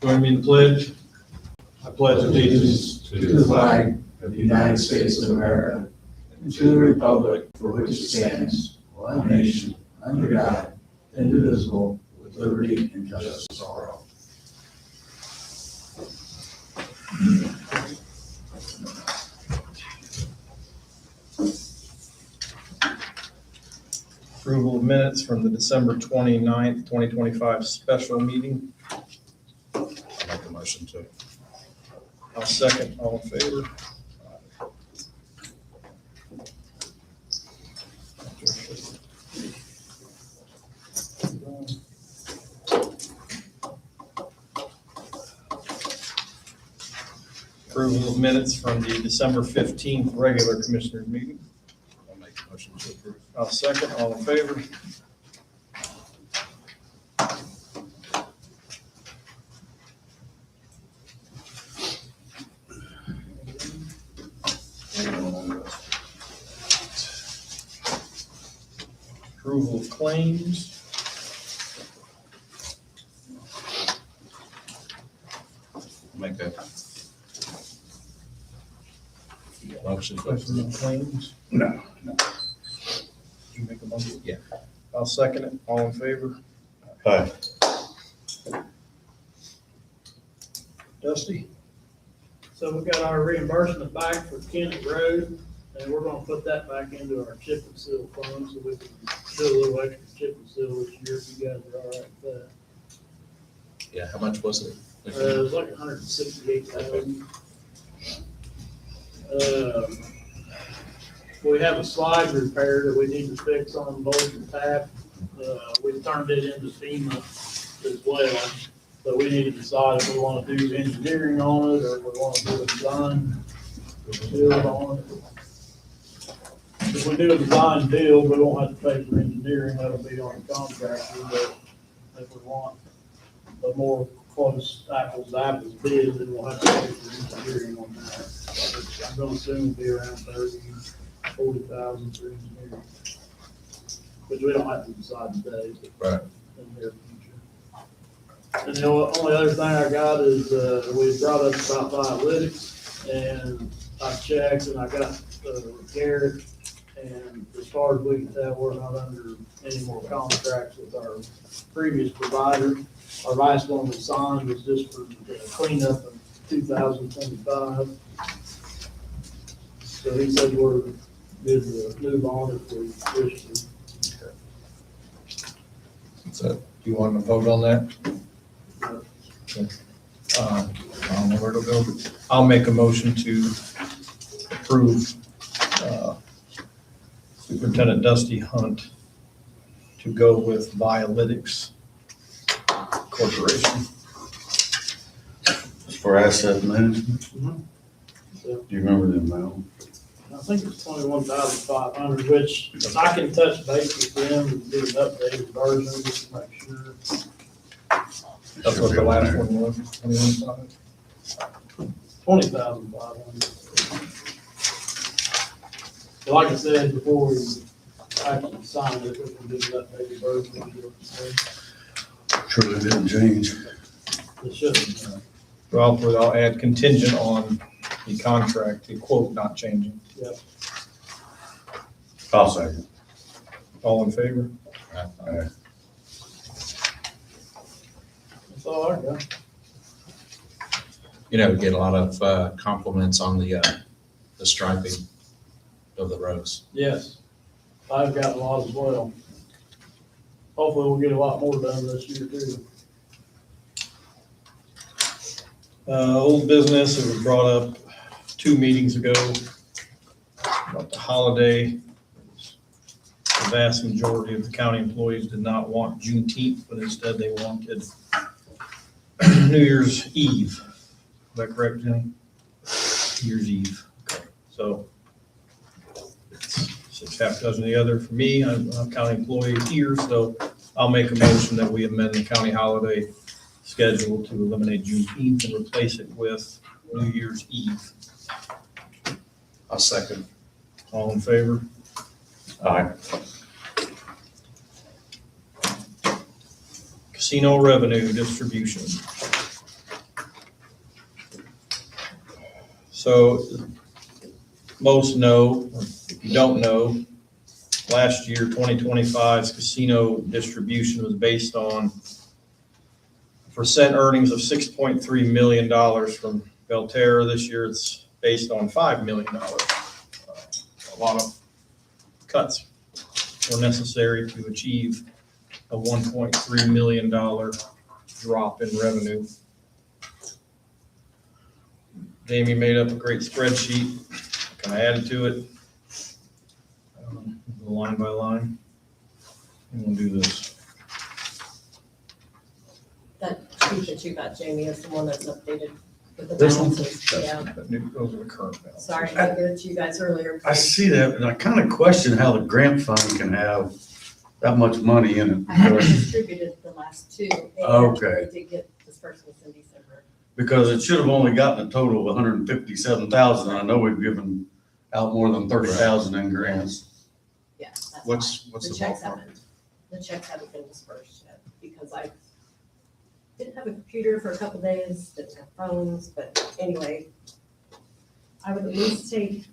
Join me in the pledge. I pledge allegiance to the flag of the United States of America and to the republic for which it stands, one nation, under God, indivisible, with liberty and justice for all. Approval of minutes from the December 29th, 2025 special meeting. I'll make a motion to. I'll second. All in favor? Approval of minutes from the December 15th regular commissioners meeting. I'll make a motion to approve. I'll second. All in favor? Approval of claims. I'll make a motion to Questions on approve. claims? No. Did you make a motion? Yeah. I'll second it. All in favor? Aye. Dusty? So we got our reimbursement back for Kent Road, and we're gonna put that back into our chip and seal fund, so we can do a little extra chip and seal this year, if you guys are all right with that. Yeah, how much was it? It was like 168,000. We have a slide repair that we need to fix on Bolton Tap. We turned it into FEMA as well, so we need to decide if we wanna do engineering on it, or if we wanna do a design build on it. If we do a design build, we won't have to pay for engineering, that'll be on the contractor, but if we want a more close apples to apples bid, then we'll have to pay for engineering on that. I'm gonna assume it'll be around 40,000 for engineering. Which we don't have to decide today, but Right. in the near future. And the only other thing I got is, we brought up about Biolytics, and I checked and I got, Garrett, and as far as we can tell, we're not under any more contracts with our previous provider. Our last one we signed was just for the cleanup of 2025. So he said we're good to move on if we wish to. So, do you want to vote on that? I don't know where to go, but I'll make a motion to approve Superintendent Dusty Hunt to go with Biolytics Corporation. For asset management, So do you remember the amount? I think it's 21,500, which I can touch base with them and do an updated version just to make sure. That's what the last one was, 21.5. 20,500. But like I said, before we actually sign it, we can do an updated version. Surely didn't change. It shouldn't. Well, I'll add contingent on the contract, the quote not changing. Yep. I'll second. All in favor? Aye. That's all I got. You know, we get a lot of compliments on the striping of the roads. Yes, I've got a lot as well. Hopefully we'll get a lot more done this year too. Old business, it was brought up 2 meetings ago about the holiday. The vast majority of the county employees did not want Juneteenth, but instead they wanted New Year's Eve. Is that correct, Jenny? New Year's Eve. Okay. So it's half dozen the other. For me, I'm a county employee here, so I'll make a motion that we amend the county holiday schedule to eliminate Juneteenth and replace it with New Year's Eve. I'll second. All in favor? Aye. casino revenue distribution. So most know, or if you don't know, last year, 2025's casino distribution was based on percent earnings of $6.3 million from Belterra. This year, it's based on $5 million. A lot of cuts were necessary to achieve a $1.3 million drop in revenue. Jamie made up a great spreadsheet, kind of added to it, line by line. And we'll do this. That sheet that you got, Jamie, is the one that's updated with the This one? balances. Yeah, Those are the current balances. sorry, I didn't get it to you guys earlier. I see that, and I kind of question how the grant fund can have that much money in I haven't it. distributed the last two. and Okay. We did get disbursements in December. Because it should have only gotten a total of 157,000. I know we've given out more than 30,000 in grants. Yeah, that's why. What's The the checks ballpark? haven't been dispersed yet because I didn't have a computer for a couple days, didn't have phones, but anyway, I would at least take,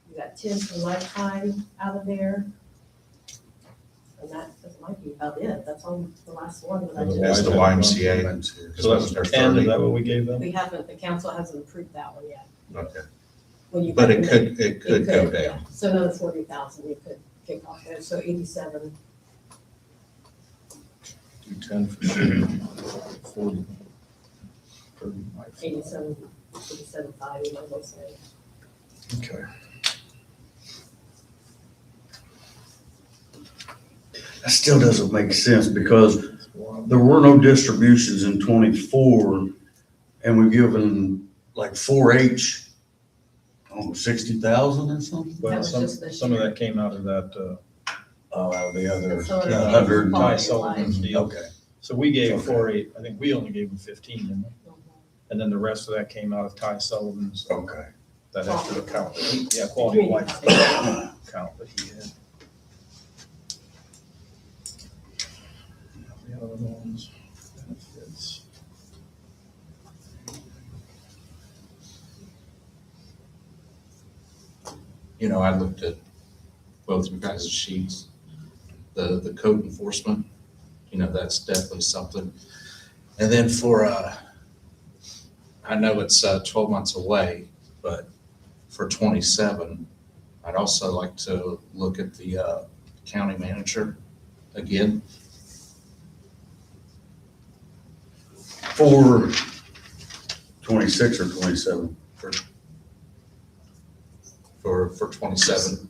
you got 10 for lifetime out of there. And that might be about it. That's on the last one that I did. That's the YMCA. So that's 10, is that what we gave them? We haven't, the council hasn't approved that one yet. Okay, When you but got it the- could go yeah. down. So another 40,000 you could kick off there, so 87. Do 10 for sure. 40. 87, 87.5, you might as well say. Okay. That still doesn't make sense because there were no distributions in '24, and we've given like 4-H, 60,000 or something? That Well, was some, just this some of year. that came out of that, Oh, out of the other, Some of the it came 100. from Ty Quality of Sullivan's life. deal. Okay. So we gave Okay. 4-8, I think we only gave them 15, didn't we? Mhm. And then the rest of that came out of Ty Sullivan's, Okay. that extra account. Yeah, quality of life Community account that he had. The other ones, benefits. You know, I looked at both your guys' sheets, the code enforcement, you know, that's definitely something. And then for, I know it's 12 months away, but for 27, I'd also like to look at the county manager again. For 26 or 27? For 27.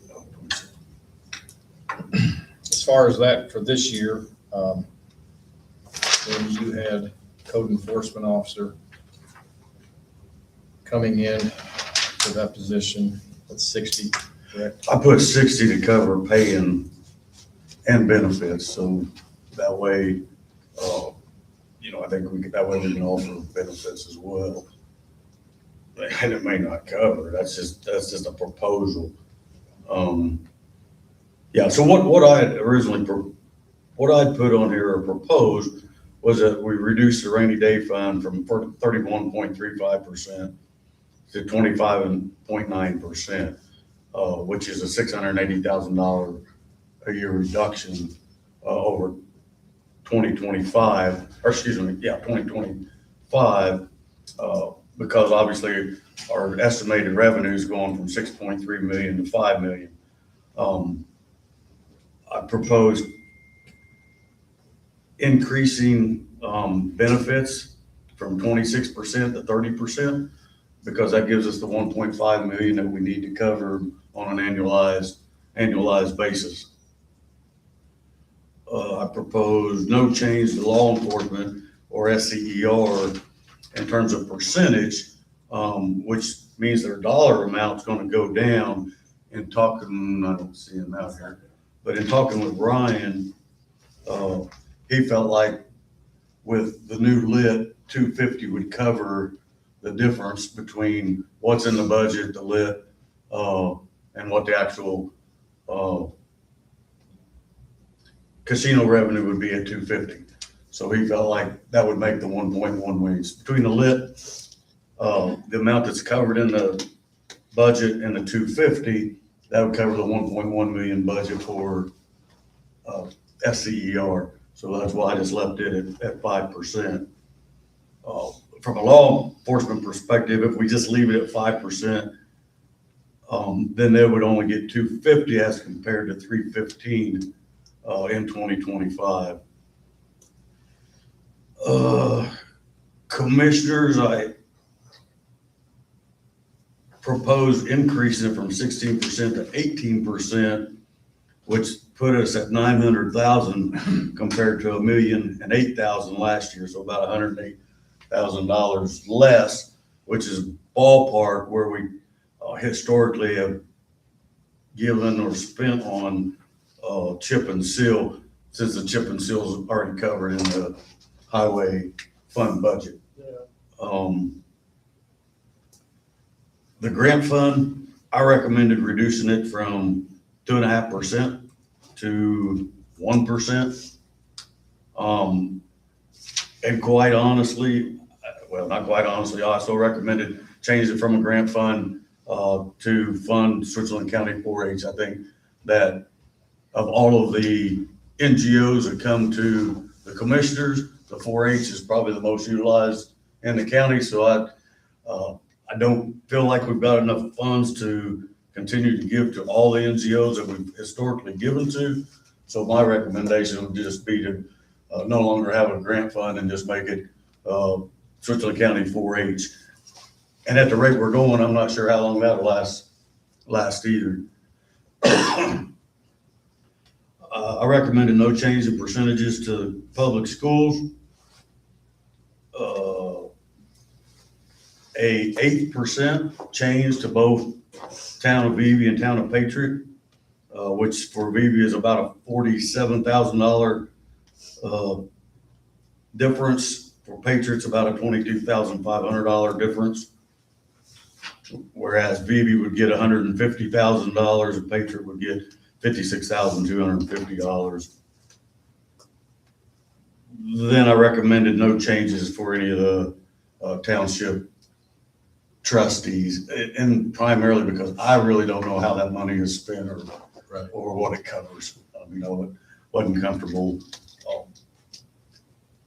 As far as that for this year, then you had code enforcement officer coming in for that position at 60, correct? I put 60 to cover pay and benefits, so that way, I think that way we can offer benefits as well. And it may not cover, that's just a proposal. Yeah, so what I had originally, what I'd put on here or proposed was that we reduce the rainy day fund from 31.35% to 25.9%, which is a $680,000 a year reduction over 2025, or excuse me, 2025, because obviously our estimated revenue is going from 6.3 million to 5 million. I proposed increasing benefits from 26% to 30%, because that gives us the 1.5 million that we need to cover on an annualized basis. I propose no change to law enforcement or SCER in terms of percentage, which means their dollar amount's gonna go down. In talking, I don't see him out here, but in talking with Ryan, he felt like with the new lit, 250 would cover the difference between what's in the budget, the lit, and what the actual casino revenue would be at 250. So he felt like that would make the 1.1 wage. Between the lit, the amount that's covered in the budget and the 250, that would cover the 1.1 million budget for SCER. So that's why I just left it at 5%. From a law enforcement perspective, if we just leave it at 5%, then they would only get 250 as compared to 315 in 2025. Commissioners, I proposed increasing it from 16% to 18%, which put us at 900,000 compared to $1,008,000 last year, so about $108,000 less, which is ballpark where we historically have given or spent on chip and seal, since the chip and seal is already covered in the highway fund budget. Yeah. The grant fund, I recommended reducing it from 2.5% to 1%. And quite honestly, well, not quite honestly, I also recommended changing it from a grant fund to fund Switzerland County 4-H. I think that of all of the NGOs that come to the commissioners, the 4-H is probably the most utilized in the county. So I don't feel like we've got enough funds to continue to give to all the NGOs that we've historically given to. So my recommendation would just be to no longer have a grant fund and just make it Switzerland County 4-H. And at the rate we're going, I'm not sure how long that'll last either. I recommended no change in percentages to public schools. A 8% change to both Town of Vevey and Town of Patriot, which for Vevey is about a $47,000 difference. For Patriots, about a $22,500 difference. Whereas Vevey would get $150,000 and Patriot would get $56,250. Then I recommended no changes for any of the township trustees, and primarily because I really don't know how that money is spent or what it covers. It wasn't comfortable.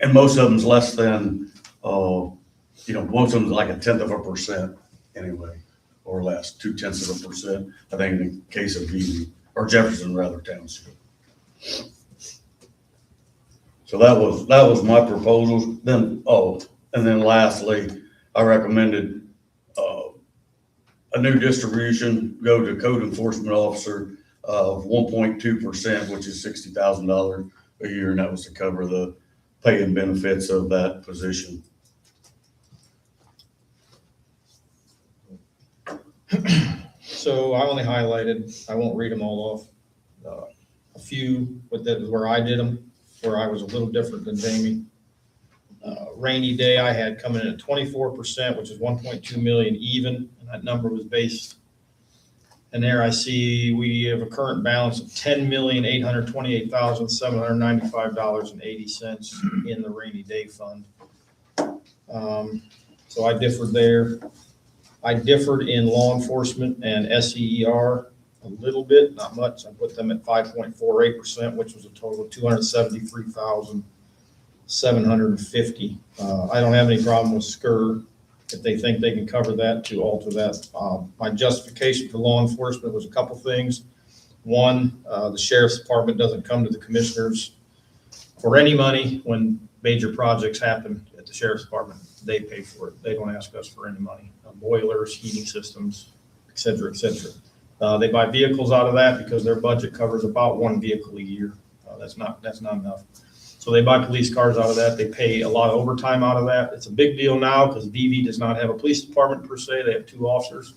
And most of them's less than, most of them's like 0.1% anyway, or less, 0.2%. I think in the case of Vevey, or Jefferson rather, Township. So that was my proposals. Then, and then lastly, I recommended a new distribution go to code enforcement officer of 1.2%, which is $60,000 a year, and that was to cover the pay and benefits of that position. So I only highlighted, I won't read them all off. A few where I did them, where I was a little different than Jamie. Rainy day I had coming in at 24%, which is 1.2 million even, and that number was based. And there I see we have a current balance of $10,828,795.80 in the rainy day fund. So I differed there. I differed in law enforcement and SCER a little bit, not much. I put them at 5.48%, which was a total of $273,750. I don't have any problem with SCER if they think they can cover that to alter that. My justification for law enforcement was a couple things. One, the sheriff's department doesn't come to the commissioners for any money when major projects happen at the sheriff's department. They pay for it. They don't ask us for any money. Boilers, heating systems, et cetera, et cetera. They buy vehicles out of that because their budget covers about one vehicle a year. That's not enough. So they buy police cars out of that. They pay a lot of overtime out of that. It's a big deal now because Vevey does not have a police department per se. They have 2 officers.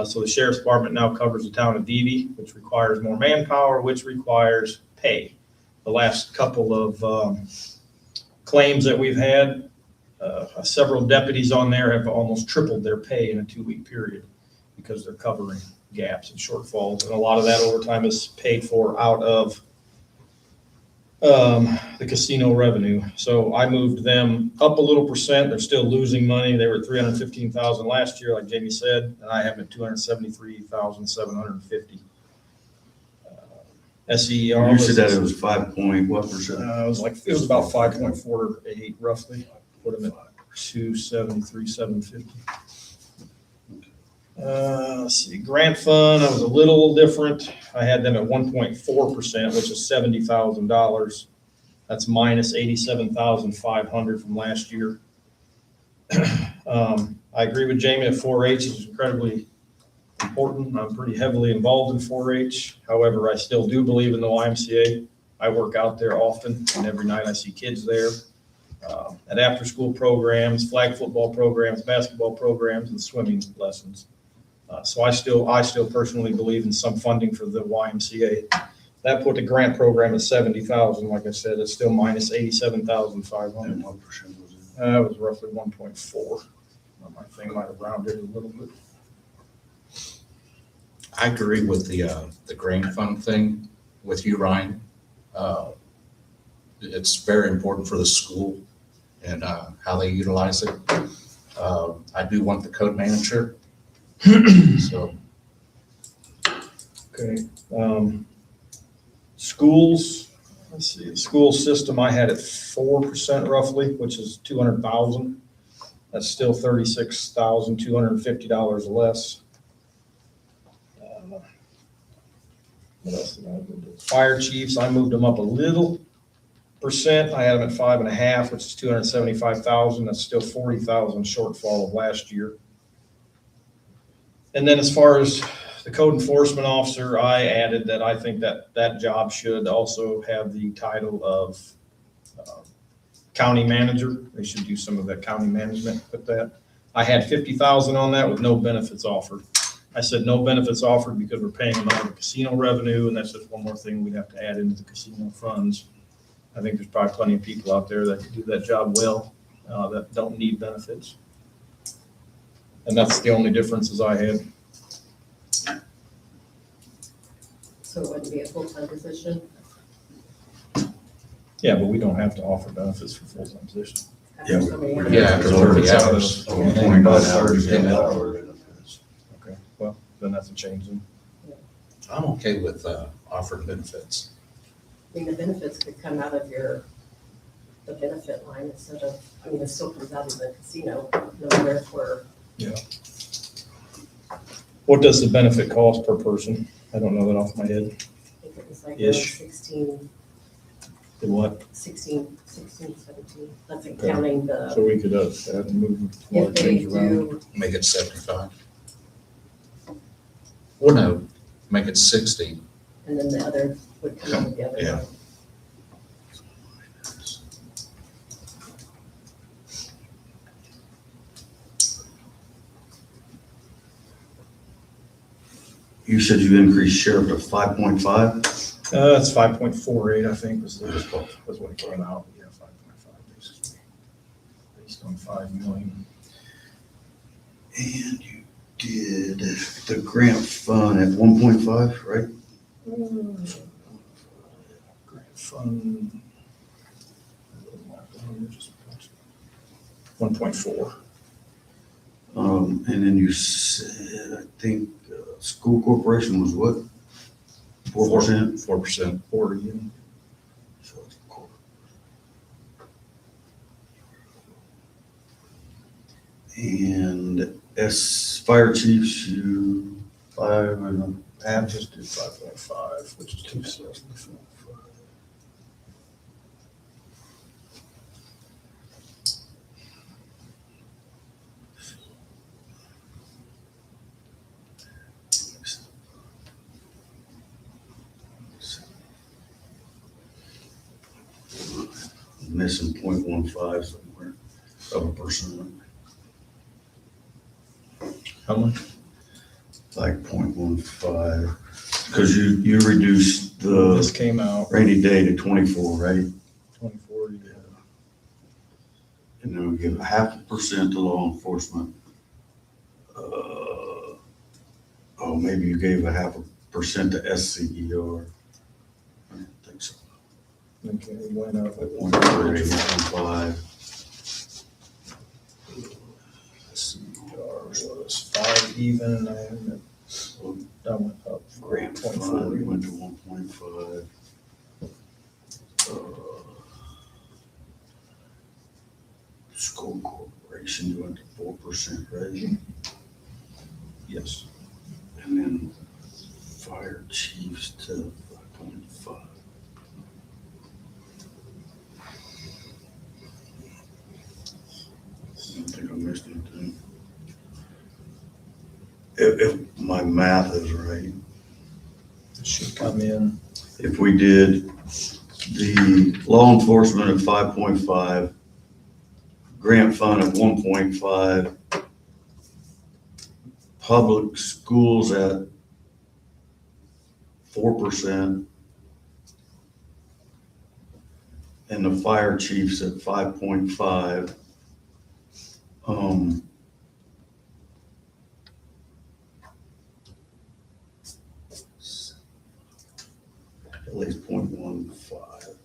So the sheriff's department now covers the town of Vevey, which requires more manpower, which requires pay. The last couple of claims that we've had, several deputies on there have almost tripled their pay in a 2-week period because they're covering gaps and shortfalls. And a lot of that overtime is paid for out of the casino revenue. So I moved them up a little percent. They're still losing money. They were at 315,000 last year, like Jamie said, and I have them at 273,750. SER. You said that it was 5 point what percent? It was about 5.48 roughly. Put them at 273,750. Let's see, grant fund, I was a little different. I had them at 1.4%, which is $70,000. That's minus 87,500 from last year. I agree with Jamie that 4-H is incredibly important. I'm pretty heavily involved in 4-H. However, I still do believe in the YMCA. I work out there often, and every night I see kids there. At after-school programs, flag football programs, basketball programs, and swimming lessons. So I still personally believe in some funding for the YMCA. That put the grant program at 70,000. Like I said, it's still minus 87,500. And what percent was it? It was roughly 1.4. My thing might have rounded a little bit. I agree with the grant fund thing with you, Ryan. It's very important for the school and how they utilize it. I do want the code manager. So, Okay. Schools, let's see, the school system I had at 4% roughly, which is 200,000. That's still $36,250 less. What else did I do? Fire chiefs, I moved them up a little percent. I had them at 5.5, which is 275,000. That's still 40,000 shortfall of last year. And then as far as the code enforcement officer, I added that I think that job should also have the title of county manager. They should do some of that county management with that. I had 50,000 on that with no benefits offered. I said no benefits offered because we're paying them out of the casino revenue, and that's just one more thing we'd have to add into the casino funds. I think there's probably plenty of people out there that could do that job well, that don't need benefits. And that's the only differences I had. So it wouldn't be a full-time position? Yeah, but we don't have to offer benefits for full-time positions. after Yeah, so many we- hours? yeah, after 30 hours. Over 25 hours, benefits. Okay, well, then that's a change then. I'm okay with offering benefits. I mean, the benefits could come out of the benefit line instead of, I mean, it still comes out of the casino, no matter if we're, What does the benefit cost per person? I don't know that off my head. I think it was like Ish. 16, The what? 17. That's Okay. counting So the, we could add and move a lot if of they things around. do, Make it 75. Or no, make it 60. and then the other would come out of the other Yeah. line. You said you increased sheriff to 5.5? It's 5.48, I think, was what it came out. Yeah, 5.5 basically, based on 5 million. And you did the grant fund at 1.5, right? Grant fund. 1.4. And then you said, I think, school corporation was what? 4%? 4%. 40. So it's a quarter. And fire chiefs, you 5.5. Just do 5.5, which is 275. Missing 0.15 somewhere of a percent, How much? like 0.15. Because you reduced This the came out rainy day to 24, right? 24, yeah. And then we give 0.5% to law enforcement. Maybe you gave 0.5% to SCER. I don't think so. Okay, it went up. 1.3, 1.5. So it's 5 even, and that went up for 8.4. We went to 1.5. School corporation went to 4% raise, Yes. and then fire chiefs to 5.5. I don't think I missed anything. If my math is right, It should come in. if we did the law enforcement at 5.5, grant fund at 1.5, public schools at 4%, and the fire chiefs at 5.5. At least 0.15.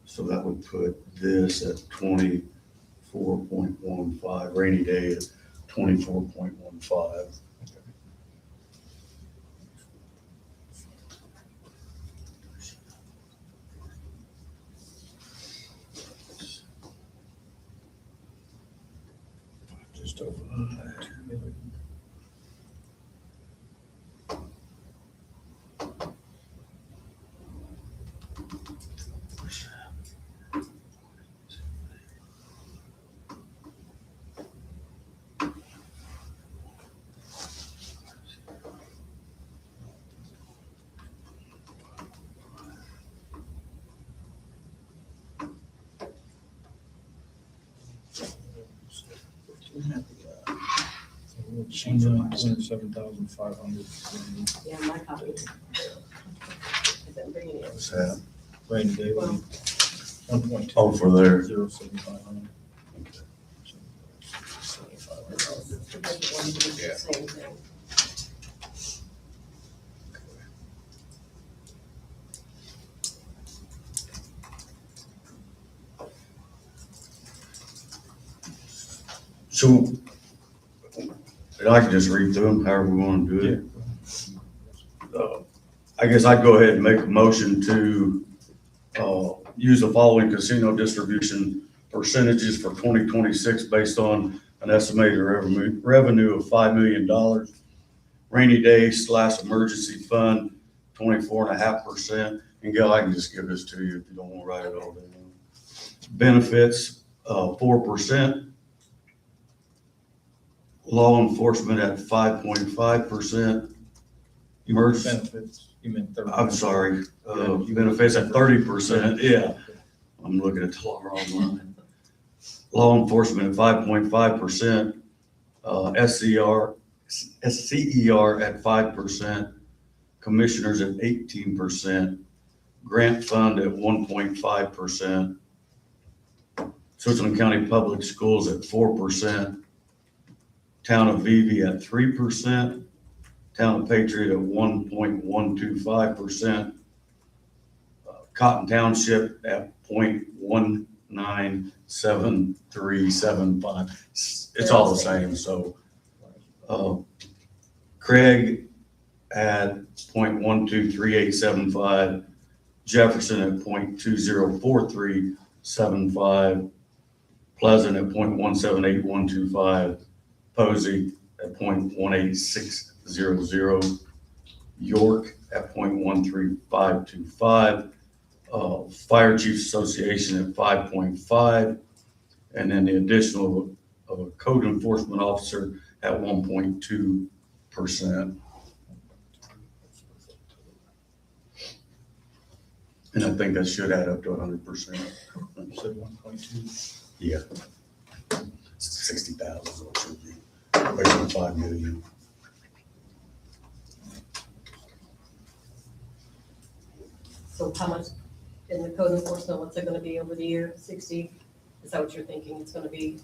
So that would put this at 24.15, rainy day at 24.15. Just over 2 million. Change it, 27,500. Yeah, my copy. I didn't bring it in. What's that? Rainy day would be 1.2. Oh, for there. 0.7500. Yeah. Same thing. So, and I can just read through them however we want to do it. I guess I'd go ahead and make a motion to use the following casino distribution percentages for 2026 based on an estimated revenue of $5 million. Rainy day / emergency fund, 24.5%. And Gail, I can just give this to you if you don't want to write it all down. Benefits, 4%. Law enforcement at 5.5%. Emergency, Benefits, you meant 30. I'm sorry, benefits at 30%, yeah. I'm looking at the wrong line. Law enforcement at 5.5%, SCER at 5%, commissioners at 18%, grant fund at 1.5%, Switzerland County Public Schools at 4%, Town of Vevey at 3%, Town of Patriot at 1.125%, Cotton Township at 0.197375. It's all the same, so. Craig at 0.123875, Jefferson at 0.204375, Pleasant at 0.178125, Posey at 0.18600, York at 0.13525, Fire Chiefs Association at 5.5, and then the additional of a code enforcement officer at 1.2%. And I think that should add up to 100%. You said 1.2. Yeah. 60,000 is what it should be, based on 5 million. So how much in the code enforcement, what's it gonna be over the year? 60? Is that what you're thinking it's gonna be?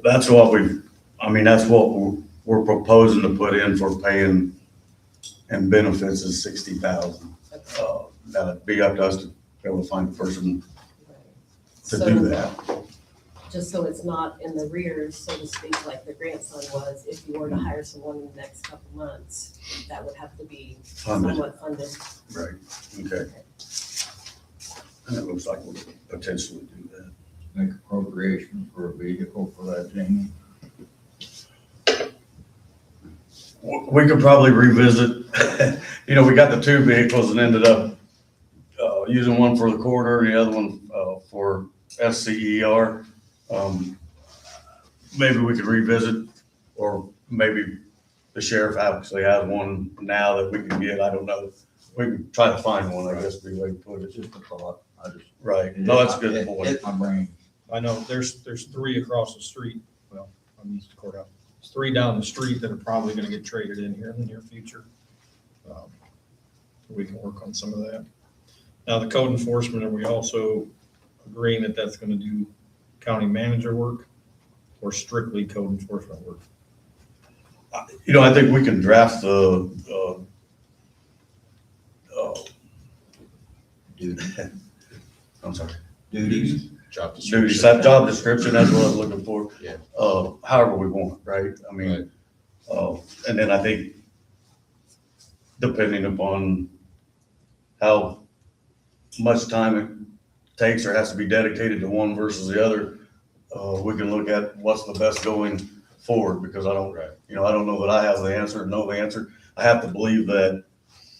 That's what that's what we're proposing to put in for paying and benefits is 60,000. That'd be up to us to able to find a person to So, do that. just so it's not in the rears, so to speak, like the grandson was, if you were to hire someone in the next couple months, that would have to be Funded. somewhat funded. Right, okay. And it looks like we'll potentially do that. Make appropriation for a vehicle for that, Jamie. We could probably revisit, we got the two vehicles and ended up using one for the corridor and the other one for SCER. Maybe we could revisit, or maybe the sheriff actually has one now that we can get, I don't know. We can try to find one, I guess would be the way to put it. Just a thought, I just. Right, no, that's a good point. Hit my brain. I know, there's three across the street, well, I'm used to courthouse. There's three down the street that are probably gonna get traded in here in the near future. We can work on some of that. Now, the code enforcement, are we also agreeing that that's gonna do county manager work or strictly code enforcement work? I think we can draft the, I'm sorry. Duties. Job Duties, description. that job description, that's what I was looking for. Yeah. However we want, right? I mean, and then I think depending upon how much time it takes or has to be dedicated to one versus the other, we can look at what's the best going forward, because I don't, Right. I don't know that I have the answer, know the answer. I have to believe that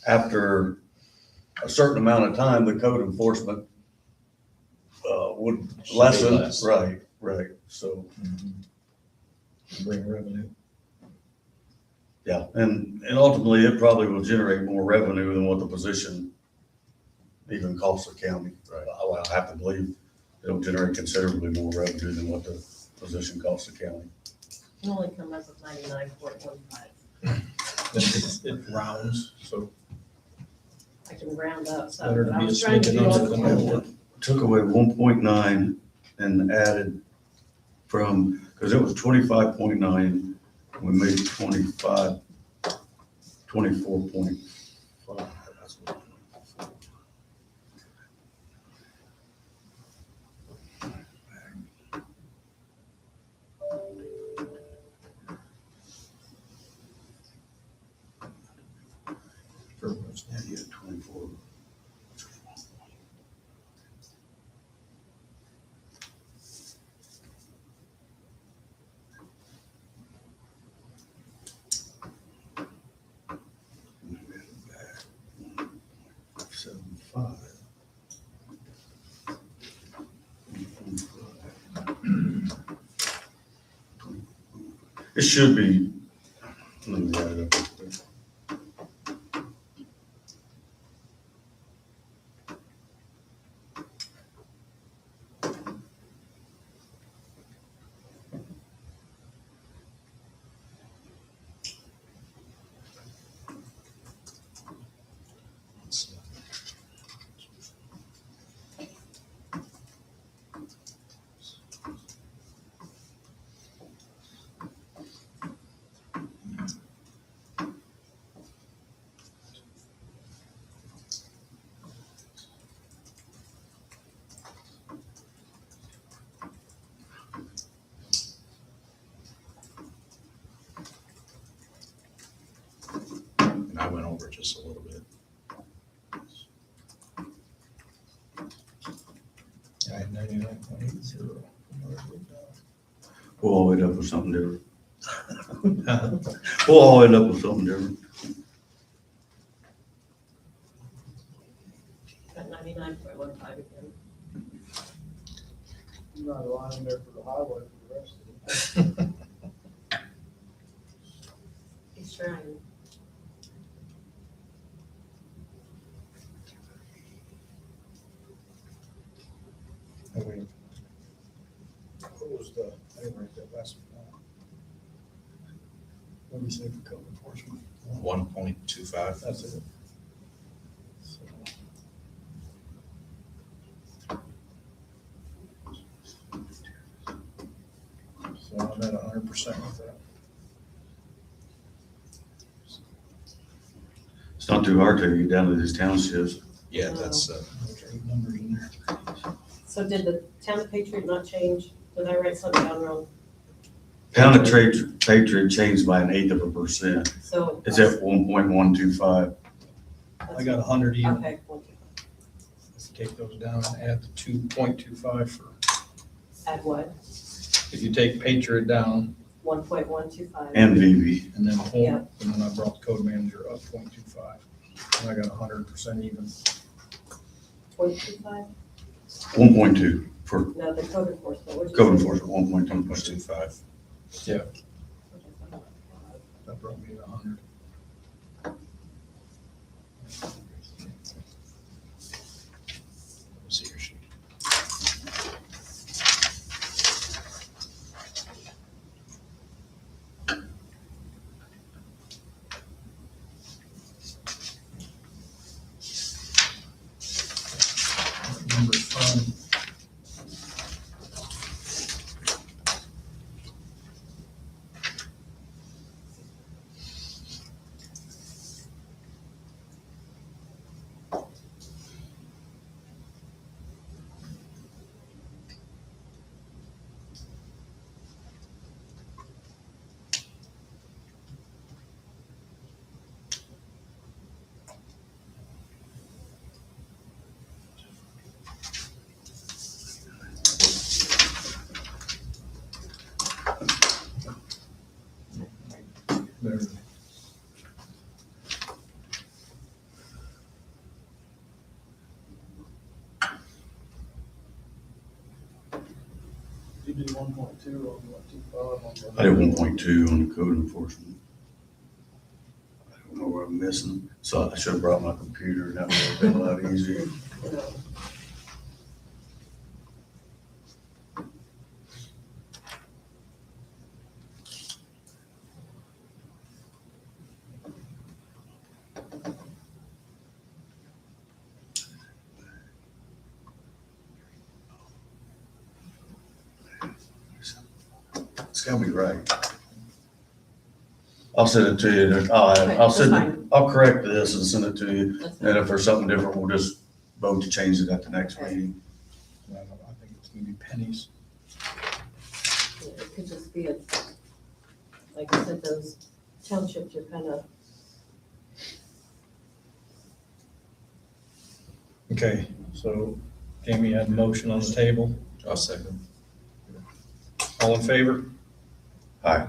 after a certain amount of time, the code enforcement would Should be lessen. less. Right, so, Bring revenue. yeah, and ultimately, it probably will generate more revenue than what the position even costs the county. Right. I have to believe it'll generate considerably more revenue than what the position costs the county. You only come up with 99.15. It rounds, so I can round up some, better but to I be a was trying to smidgen do all under the than budget. over. Took away 1.9 and added from, because it was 25.9, we made 24.5. That's what- For what's that? Yeah, 24. It should be, let me write it up real quick. And I went over just a little bit. I had 99.80. We'll all end up with something different. We'll all end up with something different. Got 99.15 again. You're not lying there for the highway for the rest of it. He's trying. Oh, wait. What was the, I didn't write that last one down. What did you say for code enforcement? 1.25. That's it. So I'm at 100% with that. It's not too hard to get down to these townships. Yeah, that's, Those are numbers in there. So did the town of Patriot not change? Did I write something down wrong? Pound of Patriot changed by 1/8%. So. It's at 1.125. I got 100 even. Okay, Let's take those down and add the 2.25 for, add what? if you take Patriot down 1.125. And VV. and then Yeah. home, and then I brought the code manager up 0.25. And I got 100% even. 0.25? 1.2 for No, the code enforcement. what'd you code say? enforcement, 1.2. 1.25. That brought me to 100. See your sheet. That number's fun. There. You do 1.2 or 1.25 on the. I did 1.2 on the code enforcement. I don't know where I'm missing, so I should have brought my computer, that would have been a lot easier. No. It's gotta be right. I'll send it to you, Okay, I'll send that's it, fine. I'll correct this and send it to you, That's and if there's something different, we'll just vote to change it at the next Okay. meeting. I think it's gonna be pennies. It could just be like I said, those townships are kind of, Okay, so Jamie had a motion on the table. I'll second. All in favor? Aye.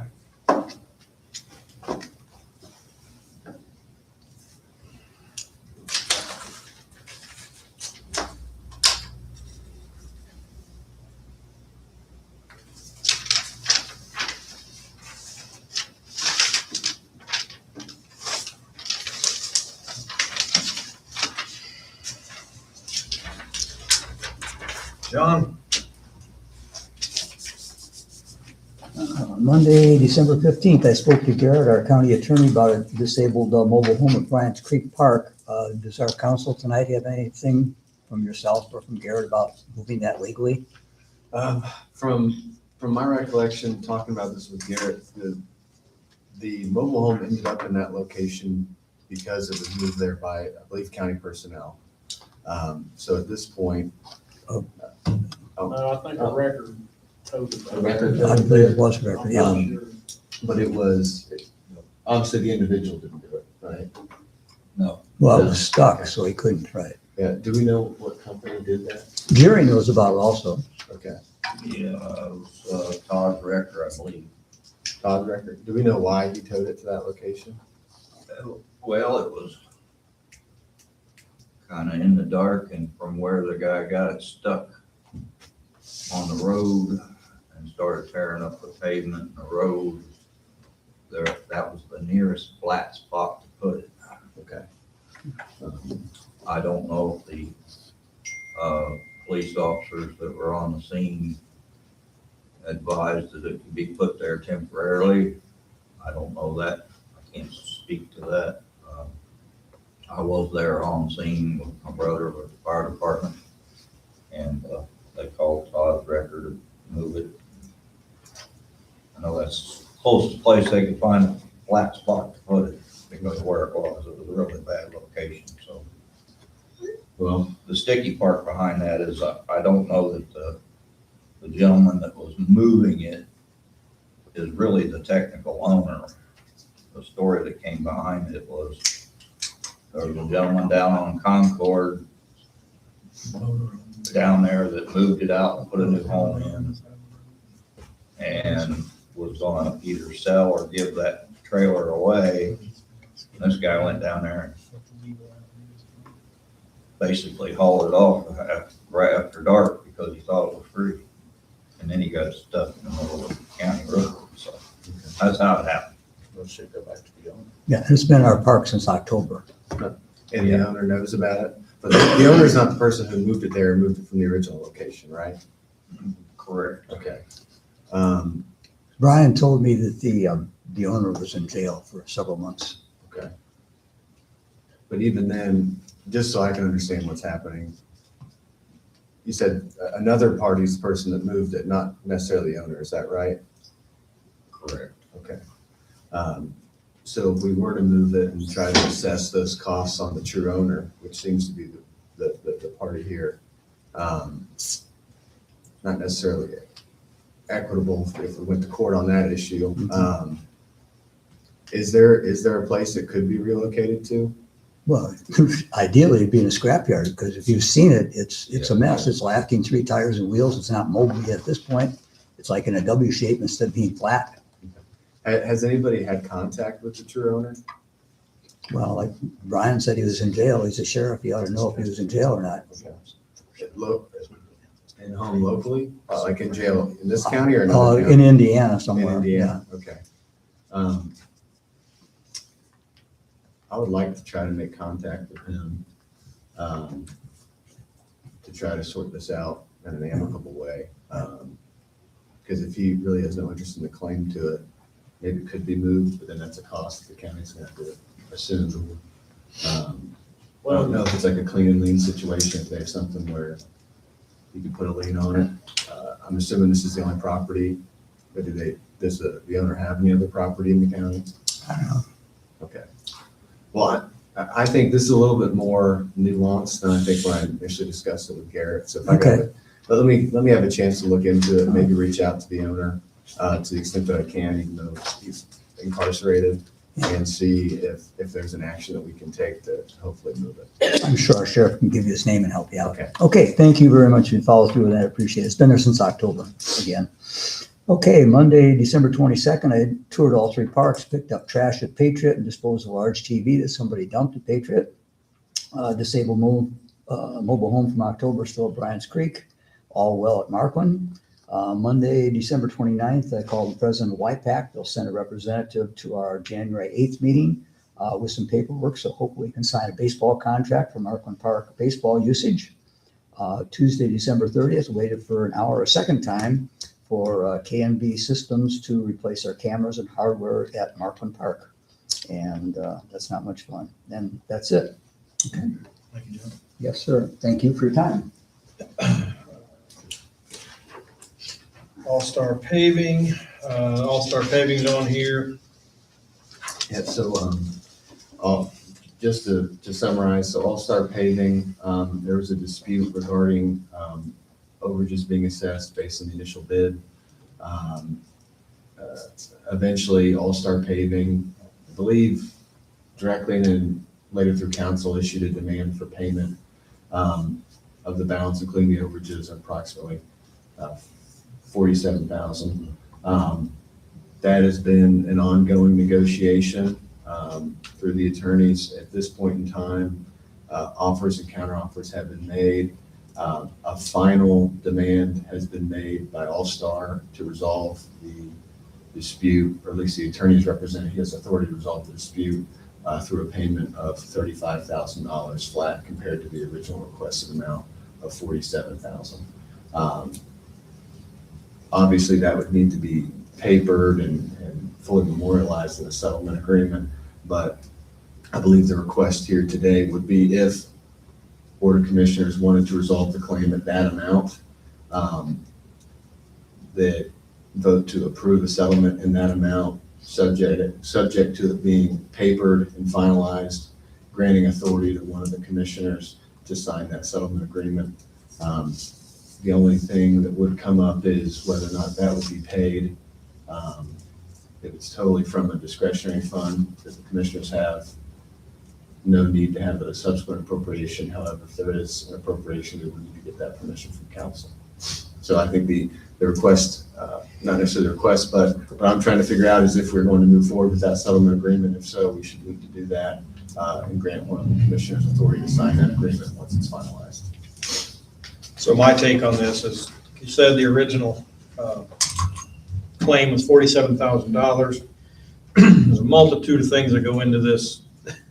John? Monday, December 15th, I spoke to Garrett, our county attorney, about a disabled mobile home at Bryant's Creek Park. Does our council tonight have anything from yourself or from Garrett about moving that legally? From my recollection, talking about this with Garrett, the mobile home ended up in that location because it was moved there by, I believe, county personnel. So at this point. Oh. No, I think a record told it. A record I believe it was Garrett, I'm yeah. not sure. But it was, obviously the individual didn't do it, right? Well, it was stuck, so he couldn't, right. Yeah, do we know what company did that? Jerry knows about it also. Okay, Yeah, it was Todd Rector, I believe. Todd Record, do we know why he towed it to that location? Well, it was kind of in the dark, and from where the guy got it stuck on the road and started tearing up the pavement and the road, there, that was the nearest flat spot to put it. Okay. I don't know if the police officers that were on the scene advised that it could be put there temporarily. I don't know that. I can't speak to that. I was there on scene with my brother with the fire department, and they called Todd's Record to move it. I know that's the closest place they could find a flat spot to put it, because where it was a really bad location, so. Well, the sticky part behind that is I don't know that the gentleman that was moving it is really the technical owner. The story that came behind it was there was a gentleman down on Concord down there that moved it out and put a new home in and was gonna either sell or give that trailer away. And this guy went down there and basically hauled it off right after dark because he thought it was free. And then he got stuck in the middle of the county road, so that's how it happened. Those should go back to the owner. Yeah, it's been our park since October. And the owner knows about it, but the owner's not the person who moved it there and moved it from the original location, right? Correct. Okay. Brian told me that the owner was in jail for several months. Okay. But even then, just so I can understand what's happening, you said another party's the person that moved it, not necessarily the owner, is that right? Correct. Okay. So if we were to move it and try to assess those costs on the true owner, which seems to be the party here, not necessarily equitable if we went to court on that issue. Is there a place it could be relocated to? Well, ideally it'd be in a scrapyard, because if you've seen it, it's a mess. It's lacking 3 tires and wheels. It's not mobile yet at this point. It's like in a W shape instead of being flat. Has anybody had contact with the true owner? Well, like Brian said, he was in jail. He's a sheriff. He ought to know if he was in jail or not. In home locally, like in jail in this county or another county? In Indiana In somewhere. Indiana, okay. I would like to try to make contact with him, to try to sort this out in an amicable way. Because if he really has no interest in the claim to it, maybe it could be moved, but then that's a cost the county's gonna have to assume. I don't know if it's like a clean and lean situation, if they have something where you can put a lien on it. I'm assuming this is the only property, but does the owner have any other property in the county? I don't know. Okay. Well, I think this is a little bit more nuanced than I think when I initially discussed it with Garrett. So if I got it, but let me have a chance to look into it, maybe reach out to the owner to the extent that I can, even though he's incarcerated, and see if there's an action that we can take to hopefully move it. I'm sure our sheriff can give you his name and help you out. Okay. Okay, thank you very much. You followed through with that. I appreciate it. It's been there since October again. Okay, Monday, December 22nd, I toured all 3 parks, picked up trash at Patriot and disposed of a large TV that somebody dumped at Patriot. Disabled mobile home from October still at Bryant's Creek, all well at Markland. Monday, December 29th, I called the president of YPAC. They'll send a representative to our January 8th meeting with some paperwork, so hopefully we can sign a baseball contract for Markland Park baseball usage. Tuesday, December 30th, waited for an hour a second time for KNB Systems to replace our cameras and hardware at Markland Park. And that's not much fun. And that's it. Okay. Thank you, John. Yes, sir. Thank you for your time. All-Star Paving, All-Star Paving's on here. Yeah, so, just to summarize, so All-Star Paving, there was a dispute regarding, overages being assessed based on the initial bid. Eventually, All-Star Paving, I believe directly and then later through council, issued a demand for payment, of the balance, including the overages, approximately, $47,000. That has been an ongoing negotiation through the attorneys. At this point in time, offers and counteroffers have been made. A final demand has been made by All-Star to resolve the dispute, or at least the attorney's representative has authority to resolve the dispute through a payment of $35,000 flat compared to the original requested amount of $47,000. Obviously, that would need to be papered and fully memorialized in a settlement agreement, but I believe the request here today would be if Board of Commissioners wanted to resolve the claim at that amount, that vote to approve a settlement in that amount, subject to it being papered and finalized, granting authority to one of the commissioners to sign that settlement agreement. The only thing that would come up is whether or not that would be paid. If it's totally from a discretionary fund that the commissioners have, no need to have a subsequent appropriation. However, if there is an appropriation, we would need to get that permission from council. So I think the request, not necessarily the request, but what I'm trying to figure out is if we're going to move forward with that settlement agreement. If so, we should need to do that and grant one of the commissioners authority to sign that agreement once it's finalized. So my take on this is, you said the original claim was $47,000. There's a multitude of things that go into this,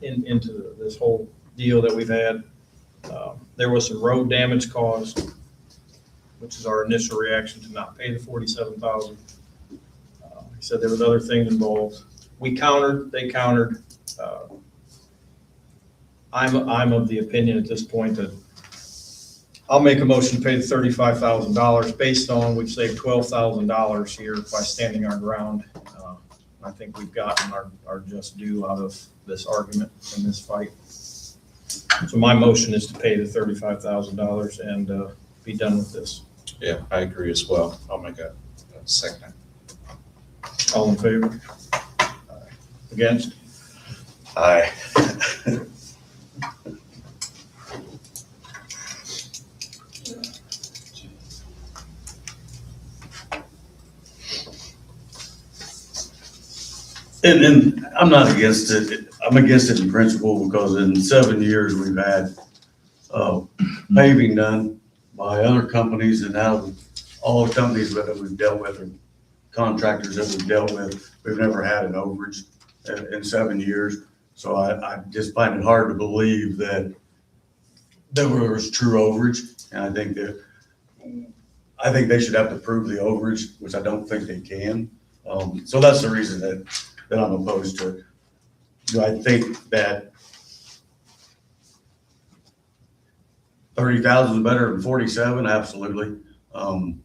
into this whole deal that we've had. There was some road damage caused, which is our initial reaction to not pay the $47,000. He said there was other things involved. We countered, they countered. I'm of the opinion at this point that I'll make a motion to pay the $35,000 based on we've saved $12,000 here by standing our ground. I think we've gotten our just due out of this argument and this fight. So my motion is to pay the $35,000 and be done with this. Yeah, I agree as well. I'll make a second. All in favor? Against? Aye. And I'm not against it. I'm against it in principle because in 7 years we've had paving done by other companies, and now all the companies that we've dealt with or contractors that we've dealt with, we've never had an overage in 7 years. So I just find it hard to believe that there was true overage. And I think they should have to prove the overage, which I don't think they can. So that's the reason that I'm opposed to it. Do I think that 30,000 is better than 47? Absolutely. But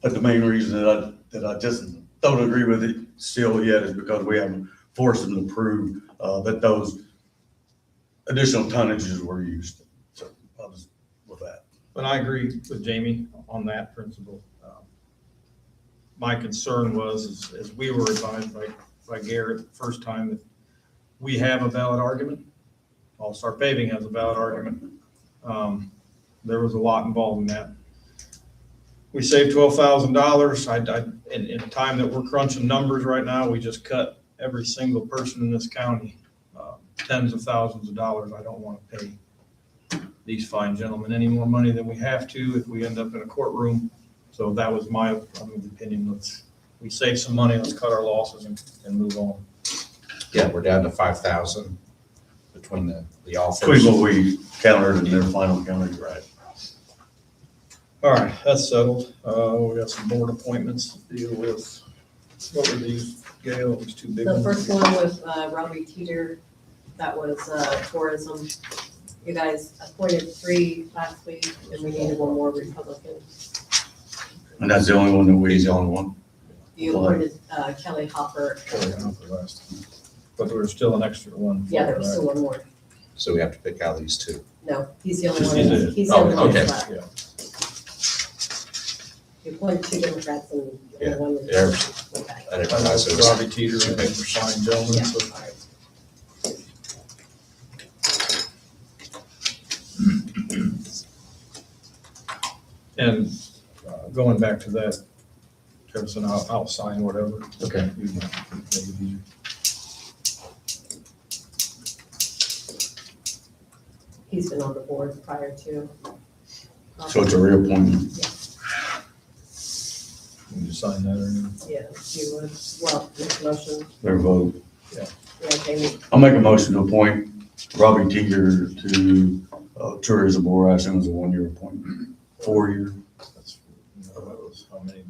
the main reason that I just don't agree with it still yet is because we haven't forced them to prove that those additional tonnages were used. So I'll just with that. But I agree with Jamie on that principle. My concern was, as we were advised by Garrett the first time, that we have a valid argument. All Star Paving has a valid argument. There was a lot involved in that. We saved $12,000. In a time that we're crunching numbers right now, we just cut every single person in this county tens of thousands of dollars. I don't want to pay these fine gentlemen any more money than we have to if we end up in a courtroom. So that was my opinion. We save some money, let's cut our losses and move on. Yeah, we're down to 5,000 between the offers. Between what we countered and their final counter, right? All right, that's settled. We got some board appointments to deal with. What were these, Gail? These two big The ones? first one with Robbie Teeter, that was tourism. You guys appointed 3 last week, and we needed one more Republican. And that's the only one that He's we, the only one. You appointed Kelly Hopper. But there was still an extra one. Yeah, there was still one more. So we have to pick out these two. No, he's the only Just one. need to- He's the only one okay. that's left. Yeah. You appointed 2 Democrats and Yeah, one. yeah. Okay. I didn't realize it was. Robbie Teeter and a fine gentleman. Yeah, So all right. And going back to that, Jefferson, I'll sign whatever. Okay. You can make it easier. He's been on the board prior to. so it's a reappointment. You can just sign that or anything. Yeah, you would, well, make a motion, Their vote. yeah, Jamie, I'll make a motion to appoint Robbie Teeger to Tourism Board. I assume it's a 1-year appointment, 4-year. That's, that was how many?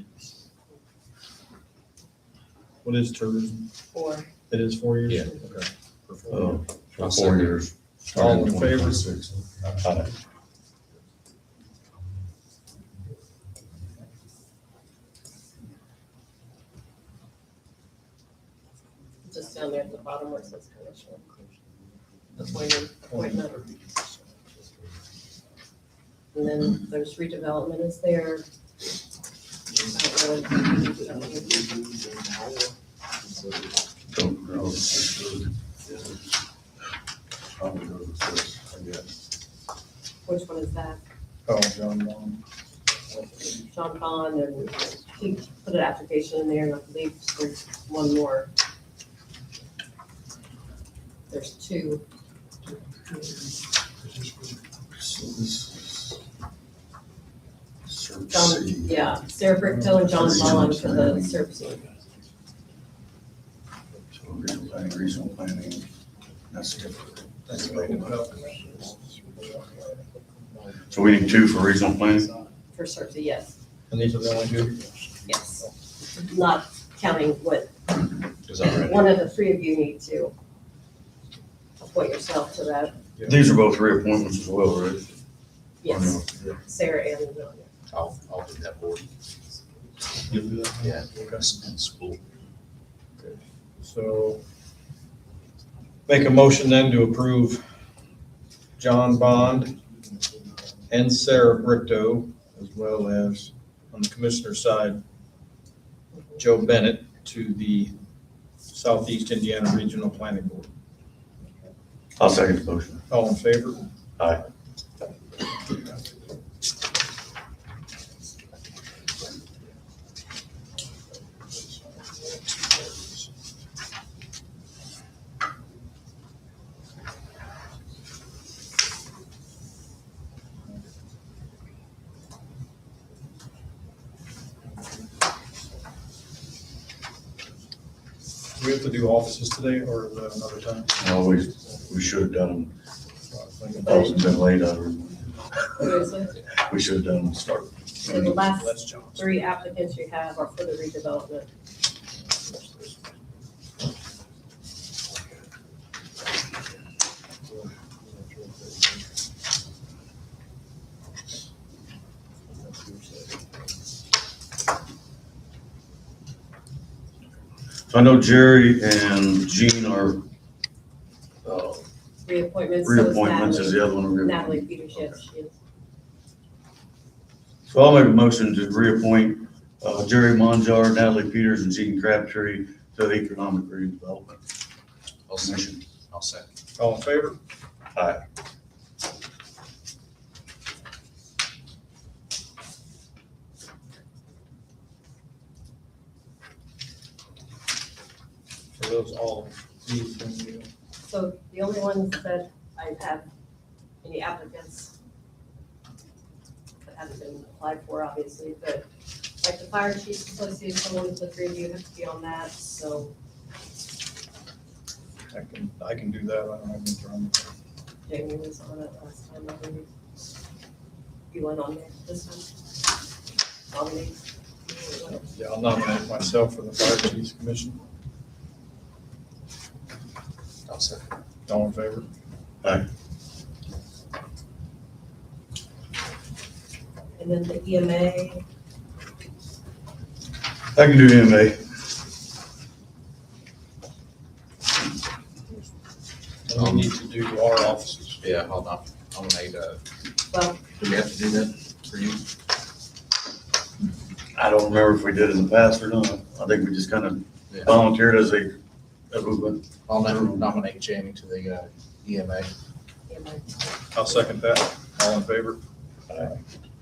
What is tourism? 4. It is 4 years? Yeah. Okay. For 4 Uh, years. for 4 years. All in favor? 2026. Aye. Just down there at the bottom where it says commissioner. appointment. And then there's redevelopment is there. I don't know if Don't know. Probably goes with this, I guess. which one is that? Oh, John Bond. John Bond, and he put an application in there, and I believe there's one more. There's two. So this is. Search John, C. yeah, Sarah Bricktoe and John Bond for the servicing. So regional planning, that's different. That's right. So we need two for regional planning? For servicing, yes, And these are the only two? yes. Not counting what Is already. one of the three of you need to appoint yourself to that. These are both reappointments as well, right? Yes, Sarah and John. I'll do that for you. You'll do that? Yeah. Okay. In school. So make a motion then to approve John Bond and Sarah Bricktoe, as well as on the commissioner side, Joe Bennett to the Southeast Indiana Regional Planning Board. I'll second the motion. All in favor? Aye. Do we have to do offices today or is that another time? No, we should have done them. I was been late on Who is it? it. We should have done them start. So the last That's Johnson. three applicants you have are for the redevelopment. So I know Jerry and Jean are Reappointments. so is reappointments, is Natalie. the other one a reappointment? Natalie Peters, yes, she is. So I'll make a motion to reappoint Jerry Monjar, Natalie Peters, and Jean Crabtree to the Economic Redevelopment I'll second. Commission. I'll second. All in favor? Aye. For those all these things, you know. So the only ones that I have any applicants that haven't been applied for, obviously, but like the Fire Chiefs Association, one of the three of you have to be on that, so I can do that. I don't have any problem. Jamie was on it last time, I believe. You went on there this time? Nominate? Yeah, I'll nominate myself for the Fire Chiefs Commission. I'll second. All in favor? And then the EMA, I can do EMA. And we need to do our offices. Yeah, hold on. I'll nominate, well, do we have to do that for you? I don't remember if we did in the past or not. I think we just kind of Yeah. volunteered as a movement. I'll nominate Jamie to the EMA. EMA, I'll second that. All in favor?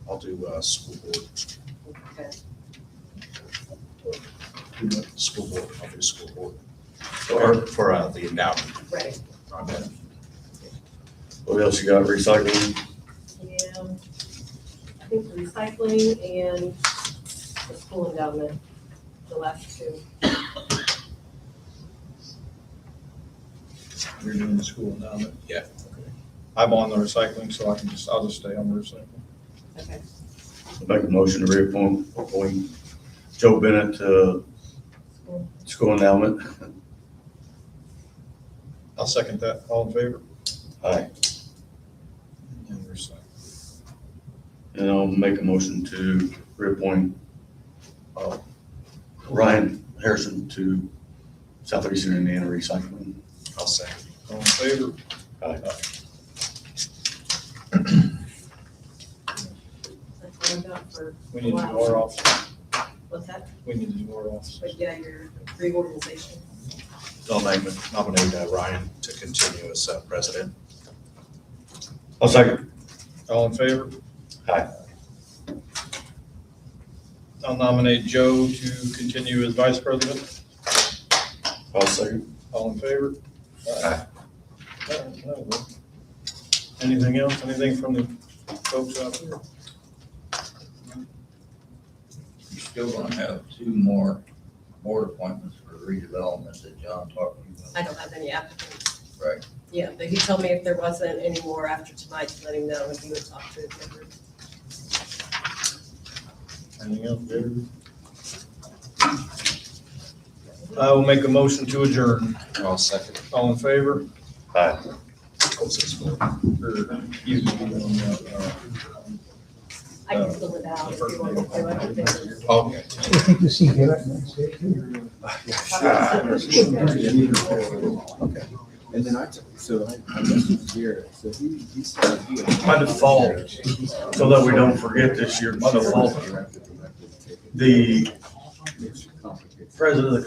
I'll do school board. okay. School board. I'll do school board. For the endowment. Right, Okay. What else you got? Recycling? and I think the recycling and the school endowment, the last two. You're doing the school endowment? Yeah. Okay. I'm on the recycling, so I'll just stay on the recycling. Okay. Make a motion to reappoint Joe Bennett to school endowment. I'll second that. All in favor? Aye. And recycling. And I'll make a motion to reappoint Ryan Harrison to Southeastern Indiana Recycling. I'll second. All in favor? That's all I got for, We need to do more officers. what's that? We need to do more officers. But yeah, your reorganization. I'll nominate Ryan to continue as president. I'll second. All in favor? Aye. I'll nominate Joe to continue as vice president. I'll second. All in favor? Aye. That'll work. Anything else? Anything from the folks out here? You're still gonna have two more board appointments for redevelopment that John talked to you about. I don't have any applicants. Right. Yeah, but he told me if there wasn't any more after tonight, to let him know, and he would talk to the member. Anything else, David? I will make a motion to adjourn. I'll second. All in favor? Aye. Or you can do it on that, I can fill it out if you want to do it. I think. Okay. I think you see Garrett next week too. Okay. And then I messaged Garrett, so he said he. By default, so that we don't forget this year, by default, the president of the